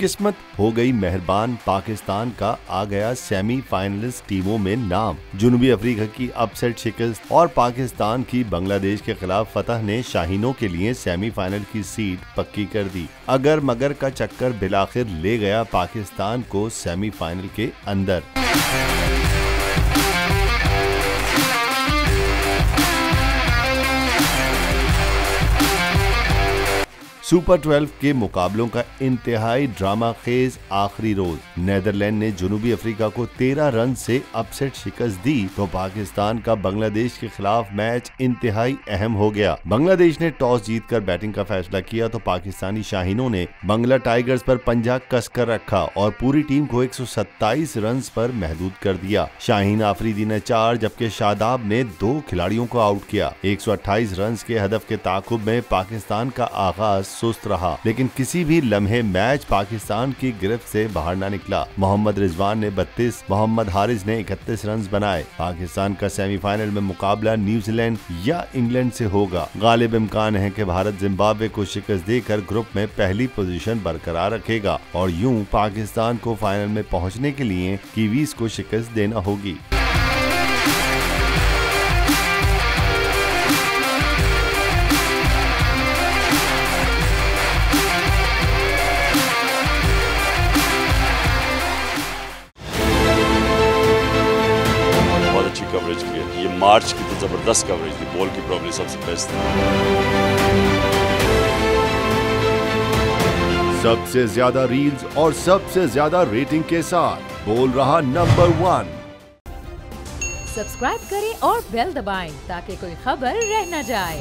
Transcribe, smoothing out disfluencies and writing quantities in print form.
किस्मत हो गई मेहरबान, पाकिस्तान का आ गया सेमीफाइनलिस्ट टीमों में नाम। जनूबी अफ्रीका की अपसेट शिकस्त और पाकिस्तान की बांग्लादेश के खिलाफ फतह ने शाहीनों के लिए सेमीफाइनल की सीट पक्की कर दी। अगर मगर का चक्कर बिलाखिर ले गया पाकिस्तान को सेमीफाइनल के अंदर। सुपर 12 के मुकाबलों का इंतहाई ड्रामा खेज आखिरी रोज नेदरलैंड ने जनूबी अफ्रीका को 13 रन से अपसेट शिकस्त दी तो पाकिस्तान का बांग्लादेश के खिलाफ मैच इंतहाई अहम हो गया। बांग्लादेश ने टॉस जीतकर बैटिंग का फैसला किया तो पाकिस्तानी शाहीनों ने बंगला टाइगर्स पर पंजा कसकर रखा और पूरी टीम को 127 रन पर महदूद कर दिया। शाहीन आफरीदी ने 4 जबकि शादाब ने 2 खिलाड़ियों को आउट किया। 128 रन के हदफ के ताकुब में पाकिस्तान का आगाज सुस्त रहा, लेकिन किसी भी लम्हे मैच पाकिस्तान की गिरफ्त से बाहर न निकला। मोहम्मद रिजवान ने 32, मोहम्मद हारिस ने 31 रन बनाए। पाकिस्तान का सेमीफाइनल में मुकाबला न्यूजीलैंड या इंग्लैंड से होगा। गालिब इम्कान है कि भारत जिम्बाब्वे को शिकस्त देकर ग्रुप में पहली पोजीशन बरकरार रखेगा और यूं पाकिस्तान को फाइनल में पहुंचने के लिए कीवीज को शिकस्त देना होगी। कवरेज की है। ये मार्च की तो जबरदस्त कवरेज थी, बॉल की प्रॉब्लम सबसे बेस्ट थी। सबसे ज्यादा रील्स और सबसे ज्यादा रेटिंग के साथ बोल रहा नंबर 1। सब्सक्राइब करें और बेल दबाएं ताकि कोई खबर रह न जाए।